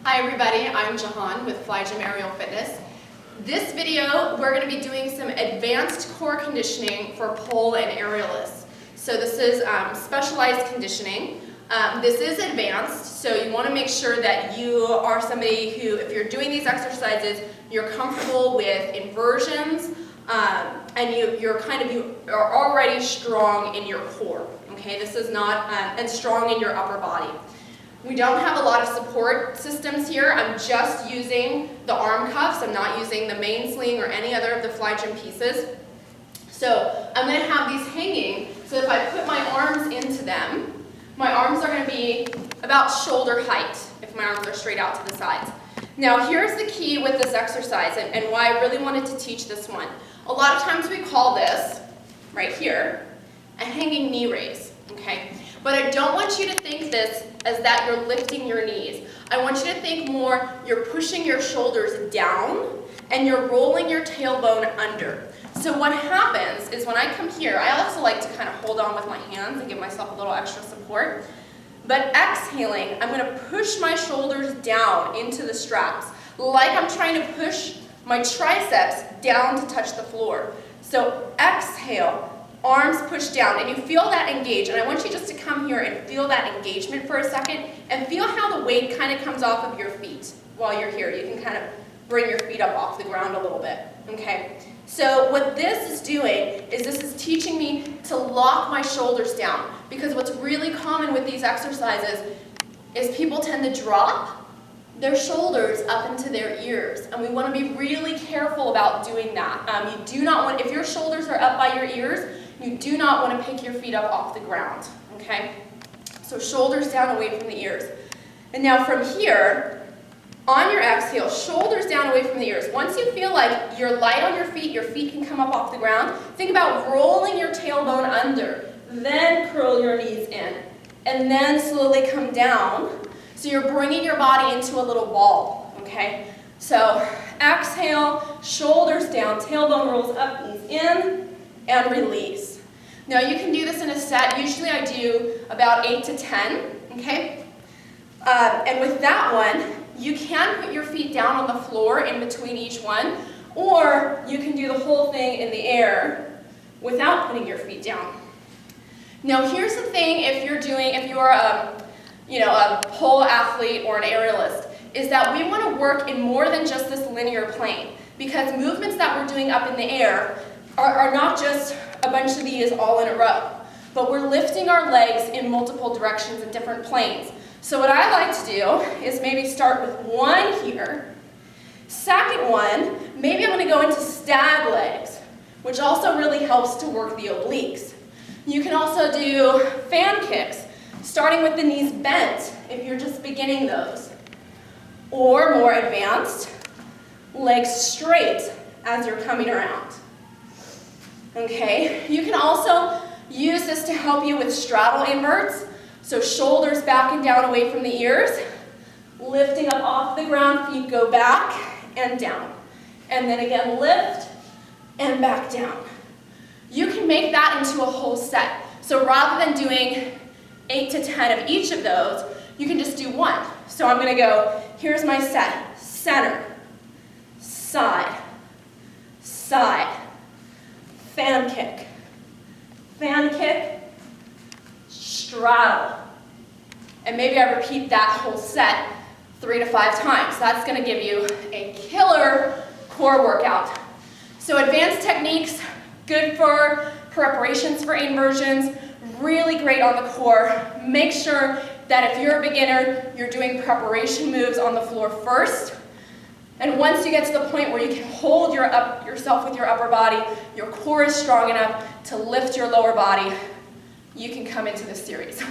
Hi everybody, I'm Jehan with Fly Gym Aerial Fitness. This video, we're going to be doing some advanced core conditioning for pole and aerialists. So this is specialized conditioning. This is advanced, so you want to make sure that you are somebody who, if you're doing these exercises, you're comfortable with inversions, and you are already strong in your core. Okay, this is not and strong in your upper body. We don't have a lot of support systems here. I'm just using the arm cuffs. I'm not using the main sling or any other of the Fly Gym pieces. So I'm going to have these hanging, so if I put my arms into them, my arms are going to be about shoulder height if my arms are straight out to the sides. Now here's the key with this exercise and why I really wanted to teach this one. A lot of times we call this, right here, a hanging knee raise, okay? But I don't want you to think this as that you're lifting your knees. I want you to think more you're pushing your shoulders down and you're rolling your tailbone under. So what happens is when I come here, I also like to kind of hold on with my hands and give myself a little extra support. But exhaling, I'm going to push my shoulders down into the straps, like I'm trying to push my triceps down to touch the floor. So exhale. Arms push down, and you feel that engage. And I want you just to come here and feel that engagement for a second, and feel how the weight kind of comes off of your feet while you're here. You can kind of bring your feet up off the ground a little bit, okay? So what this is doing is this is teaching me to lock my shoulders down, because what's really common with these exercises is people tend to drop their shoulders up into their ears, and we want to be really careful about doing that. You do not want, if your shoulders are up by your ears, you do not want to pick your feet up off the ground, okay? So shoulders down away from the ears. And now from here, on your exhale, shoulders down away from the ears. Once you feel like you're light on your feet can come up off the ground, think about rolling your tailbone under, then curl your knees in, and then slowly come down. So you're bringing your body into a little ball, okay? So exhale, shoulders down, tailbone rolls up, knees in, and release. Now you can do this in a set. Usually I do about 8 to 10, okay? And with that one, you can put your feet down on the floor in between each one, or you can do the whole thing in the air without putting your feet down. Now here's the thing if you're a pole athlete or an aerialist, is that we want to work in more than just this linear plane, because movements that we're doing up in the air are not just a bunch of these all in a row, but we're lifting our legs in multiple directions in different planes. So what I like to do is maybe start with one here. Second one, maybe I'm going to go into stag legs, which also really helps to work the obliques. You can also do fan kicks, starting with the knees bent if you're just beginning those. Or more advanced, legs straight as you're coming around. Okay, you can also use this to help you with straddle inverts. So shoulders back and down away from the ears, lifting up off the ground, feet go back and down. And then again, lift and back down. You can make that into a whole set. So rather than doing 8 to 10 of each of those, you can just do one. So I'm going to go, here's my set, center, side, side, fan kick, straddle. And maybe I repeat that whole set 3 to 5 times. That's going to give you a killer core workout. So advanced techniques, good for preparations for inversions, really great on the core. Make sure that if you're a beginner, you're doing preparation moves on the floor first. And once you get to the point where you can hold yourself with your upper body, your core is strong enough to lift your lower body, you can come into this series.